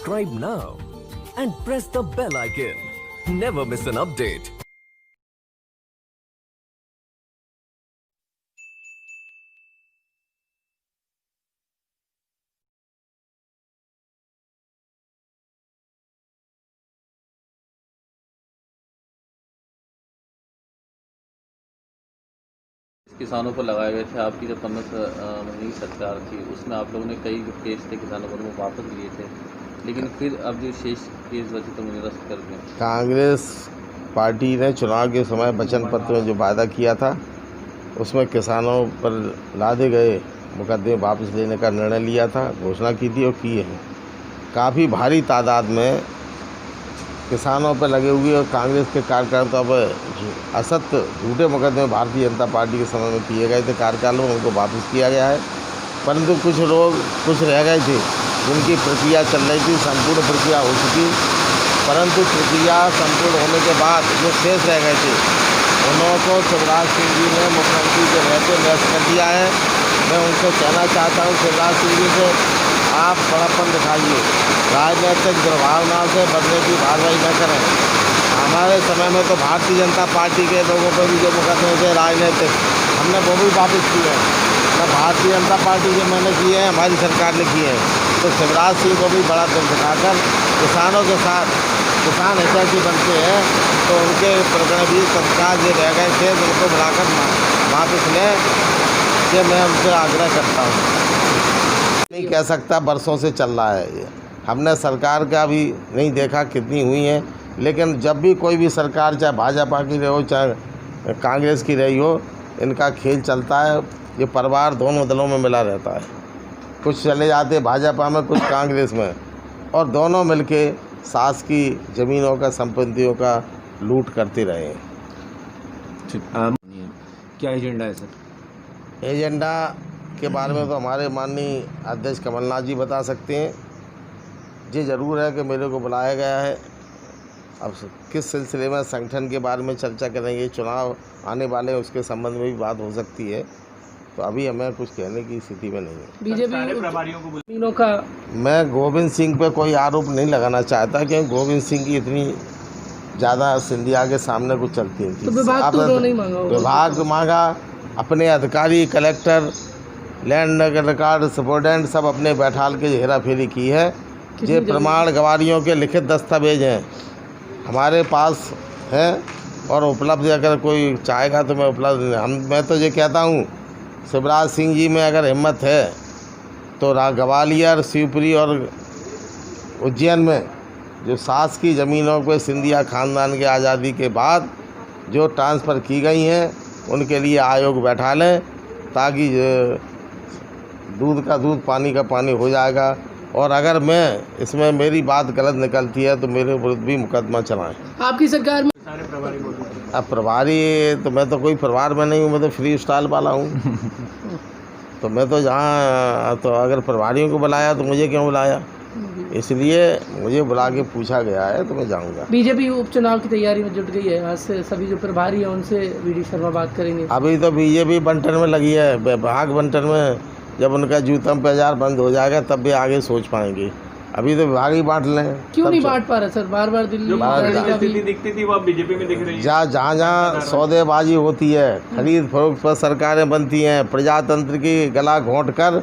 Subscribe now and press the bell icon. Never miss an update. किसानों पर लगाए गए थे। आपकी जब 15 महीने की सरकार थी उसमें आप लोगों ने कई जो केस थे किसानों पर वो वापस लिए थे, लेकिन फिर अब जो शेष केस बचे तो निरस्त कर दिए। कांग्रेस पार्टी ने चुनाव के समय वचन पत्र में जो वादा किया था उसमें किसानों पर लादे गए मुकदमे वापस लेने का निर्णय लिया था, घोषणा की थी और की है। काफ़ी भारी तादाद में किसानों पर लगे हुए और कांग्रेस के कार्यकर्ताओं पर असत्य झूठे मुकदमे भारतीय जनता पार्टी के समय में किए गए थे कार्यकालों में, उनको वापस किया गया है। परंतु कुछ रह गए थे जिनकी प्रक्रिया चल रही थी, संपूर्ण प्रक्रिया हो चुकी, परंतु प्रक्रिया संपूर्ण होने के बाद जो शेष रह गए थे उनको शिवराज सिंह जी ने मुख्यमंत्री के रहते निरस्त कर दिया है। मैं उनसे कहना चाहता हूँ शिवराज सिंह जी से, आप बड़ापन दिखाइए, राजनीतिक दुर्भावनाओं से बदले की कार्रवाई न करें। हमारे समय में तो भारतीय जनता पार्टी के लोगों पर भी जो मुकदमे थे राजनीतिक, हमने वो भी वापस किए हैं। तो भारतीय जनता पार्टी के मैंने किए हैं, हमारी सरकार ने किए हैं। तो शिवराज सिंह को भी बड़ा दिल दिखाकर किसानों के साथ किसान हितैषी बनते हैं तो उनके प्रकरण भी तत्काल जो रह गए थे उनको बुलाकर वापस लें, ये मैं उनसे आग्रह करता हूँ। नहीं कह सकता, बरसों से चल रहा है ये, हमने सरकार का भी नहीं देखा कितनी हुई हैं, लेकिन जब भी कोई भी सरकार चाहे भाजपा की रही हो चाहे कांग्रेस की रही हो, इनका खेल चलता है। ये परिवार दोनों दलों में मिला रहता है, कुछ चले जाते भाजपा में कुछ कांग्रेस में, और दोनों मिलके सास की ज़मीनों का संपत्तियों का लूट करते रहे। क्या एजेंडा है सर? एजेंडा के बारे में तो हमारे माननीय अध्यक्ष कमलनाथ जी बता सकते हैं। ये ज़रूर है कि मेरे को बुलाया गया है। अब किस सिलसिले में संगठन के बारे में चर्चा करेंगे, चुनाव आने वाले हैं उसके संबंध में भी बात हो सकती है, तो अभी हमें कुछ कहने की स्थिति में नहीं है। बीजेपी प्रभारियों को का मैं गोविंद सिंह पे कोई आरोप नहीं लगाना चाहता, क्योंकि गोविंद सिंह की इतनी ज़्यादा सिंधिया के सामने कुछ चलती नहीं थी। तो विभाग तो नहीं मांगा, विभाग मांगा, अपने अधिकारी कलेक्टर लैंड रिकॉर्ड सुपरडेंट सब अपने बैठाल के हेरा फेरी की है। ये प्रमाण गवाहियों के लिखित दस्तावेज हैं हमारे पास हैं और उपलब्ध, अगर कोई चाहेगा तो मैं उपलब्ध। मैं तो ये कहता हूँ शिवराज सिंह जी में अगर हिम्मत है तो ग्वालियर, शिवपुरी और उज्जैन में जो सास की ज़मीनों पे सिंधिया ख़ानदान के आज़ादी के बाद जो ट्रांसफ़र की गई हैं उनके लिए आयोग बैठा लें, ताकि दूध का दूध पानी का पानी हो जाएगा। और अगर मैं इसमें मेरी बात गलत निकलती है तो मेरे विरुद्ध भी मुकदमा चलाएं। आपकी सरकार में सारे प्रभारी अब प्रभारी तो मैं तो कोई परिवार में नहीं हूँ, मैं तो फ्री स्टाइल वाला हूँ। तो मैं तो जहाँ तो अगर प्रभारियों को बुलाया तो मुझे क्यों बुलाया, इसलिए मुझे बुला के पूछा गया है तो मैं जाऊँगा। बीजेपी उपचुनाव की तैयारी में जुट गई है, आज से सभी जो प्रभारी हैं उनसे वी.डी. शर्मा बात करेंगे। अभी तो बीजेपी बंटन में लगी है, विभाग बंटन में। जब उनका जूतम बाजार बंद हो जाएगा तब भी आगे सोच पाएंगे, अभी तो विभाग ही बांट लें। क्यों नहीं बांट पा रहे सर? बार बार दिल्ली स्थिति दिखती थी वो बीजेपी में दिख रही है। जहाँ सौदेबाजी होती है, खरीद फरोख्त पर सरकारें बनती हैं, प्रजातंत्र की गला घोंट कर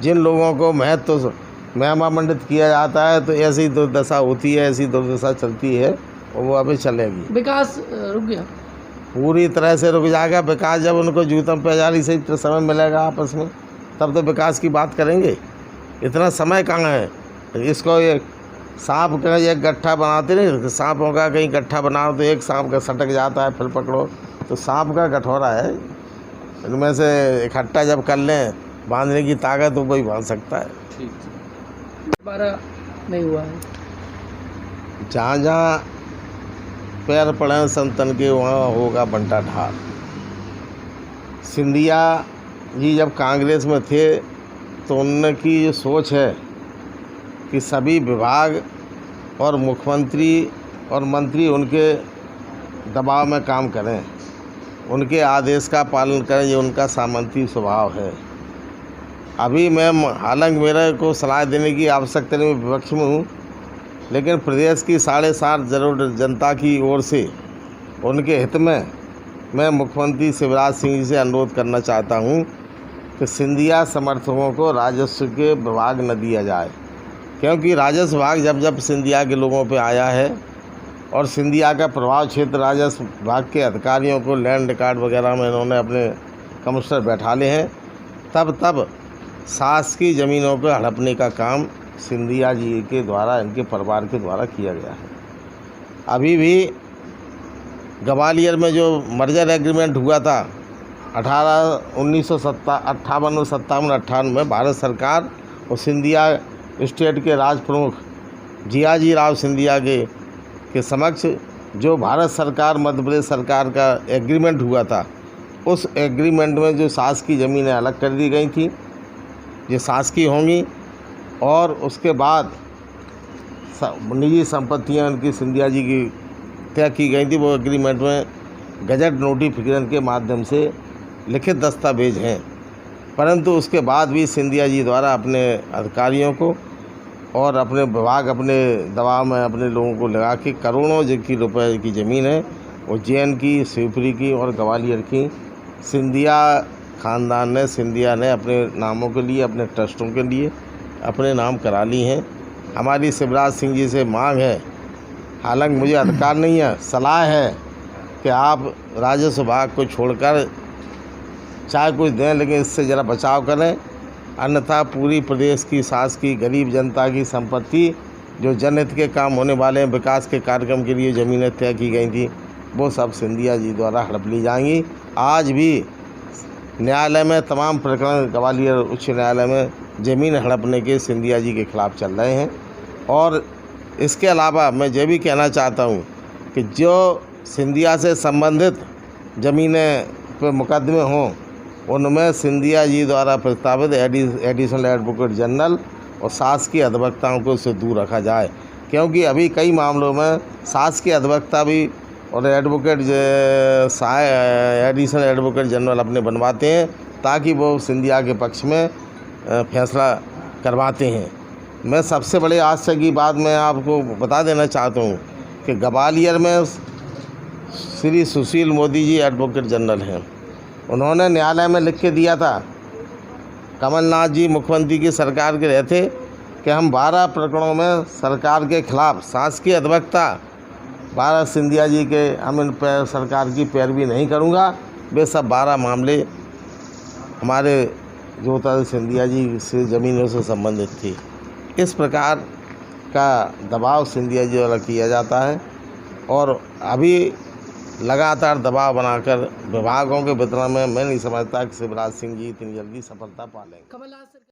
जिन लोगों को महत्व महिमा मंडित किया जाता है, तो ऐसी दुर्दशा होती है, ऐसी दुर्दशा चलती है और वो अभी चलेगी। विकास रुक गया, पूरी तरह से रुक जाएगा विकास। जब उनको जूतम बाजारी से समय मिलेगा आपस में तब तो विकास की बात करेंगे। इतना समय कहाँ है? इसको एक सांप का एक गट्ठा बनाते नहीं, सांपों का कहीं गट्ठा बनाओ तो एक सांप का सटक जाता है, फिर पकड़ो, तो सांप का कठोरा है। इनमें से इकट्ठा जब कर लें बांधने की ताकत तो वही बांध सकता है। दोबारा नहीं हुआ है। जहाँ जहाँ पैर पड़े संतन के वहाँ होगा बंटा ढाल। सिंधिया जी जब कांग्रेस में थे तो उनकी जो सोच है कि सभी विभाग और मुख्यमंत्री और मंत्री उनके दबाव में काम करें, उनके आदेश का पालन करें, ये उनका सामंती स्वभाव है। अभी मैं हालांकि मेरे को सलाह देने की आवश्यकता नहीं, विपक्ष में हूँ, लेकिन प्रदेश की 7.5 करोड़ जनता की ओर से उनके हित में मैं मुख्यमंत्री शिवराज सिंह जी से अनुरोध करना चाहता हूं कि सिंधिया समर्थकों को राजस्व के विभाग न दिया जाए, क्योंकि राजस्व विभाग जब जब सिंधिया के लोगों पे आया है और सिंधिया का प्रभाव क्षेत्र राजस्व विभाग के अधिकारियों को लैंड रिकॉर्ड वगैरह में इन्होंने अपने कमिश्नर बैठा ले हैं, तब शासकीय ज़मीनों को हड़पने का काम सिंधिया जी के द्वारा, इनके परिवार के द्वारा किया गया है। अभी भी ग्वालियर में जो मर्जर एग्रीमेंट हुआ था 1958 और 57-58 में भारत सरकार और सिंधिया स्टेट के राज प्रमुख जियाजी राव सिंधिया के समक्ष जो भारत सरकार मध्य प्रदेश सरकार का एग्रीमेंट हुआ था, उस एग्रीमेंट में जो शासकीय ज़मीनें अलग कर दी गई थी, ये शासकीय होंगी, और उसके बाद निजी संपत्तियां उनकी सिंधिया जी की तय की गई थी। वो एग्रीमेंट में गजट नोटिफिकेशन के माध्यम से लिखित दस्तावेज हैं, परंतु उसके बाद भी सिंधिया जी द्वारा अपने अधिकारियों को और अपने विभाग अपने दबाव में अपने लोगों को लगा के करोड़ों रुपए की ज़मीन है उज्जैन की, शिवपुरी की और ग्वालियर की सिंधिया ख़ानदान ने, सिंधिया ने अपने नामों के लिए, अपने ट्रस्टों के लिए अपने नाम करा ली हैं। हमारी शिवराज सिंह जी से मांग है, हालांकि मुझे अधिकार नहीं है, सलाह है कि आप राजस्व विभाग को छोड़कर चाहे कुछ दें, लेकिन इससे ज़रा बचाव करें, अन्यथा पूरी प्रदेश की शासकीय गरीब जनता की संपत्ति जो जनहित के काम होने वाले हैं, विकास के कार्यक्रम के लिए ज़मीनें तय की गई थी, वो सब सिंधिया जी द्वारा हड़प ली जाएंगी। आज भी न्यायालय में तमाम प्रकरण ग्वालियर उच्च न्यायालय में ज़मीन हड़पने के सिंधिया जी के खिलाफ चल रहे हैं। और इसके अलावा मैं ये भी कहना चाहता हूँ कि जो सिंधिया से संबंधित ज़मीनें पर मुकदमे हों, उनमें सिंधिया जी द्वारा प्रस्तावित एडिशनल एडवोकेट जनरल और शासकीय अधिवक्ताओं को इससे दूर रखा जाए, क्योंकि अभी कई मामलों में शासकीय अधिवक्ता भी और एडिशनल एडवोकेट जनरल अपने बनवाते हैं ताकि वो सिंधिया के पक्ष में फैसला करवाते हैं। मैं सबसे बड़े आश्चर्य की बात मैं आपको बता देना चाहता हूँ कि ग्वालियर में श्री सुशील मोदी जी एडवोकेट जनरल हैं, उन्होंने न्यायालय में लिख के दिया था, कमलनाथ जी मुख्यमंत्री की सरकार के रहते, कि हम 12 प्रकरणों में सरकार के खिलाफ शासकीय अधिवक्ता 12 सिंधिया जी के हम इन पर सरकार की पैरवी नहीं करूँगा, वे सब 12 मामले हमारे जो था सिंधिया जी से ज़मीनों से संबंधित थी। इस प्रकार का दबाव सिंधिया जी द्वारा किया जाता है और अभी लगातार दबाव बनाकर विभागों के वितरण में मैं नहीं समझता कि शिवराज सिंह जी इतनी जल्दी सफलता पा लेंगे।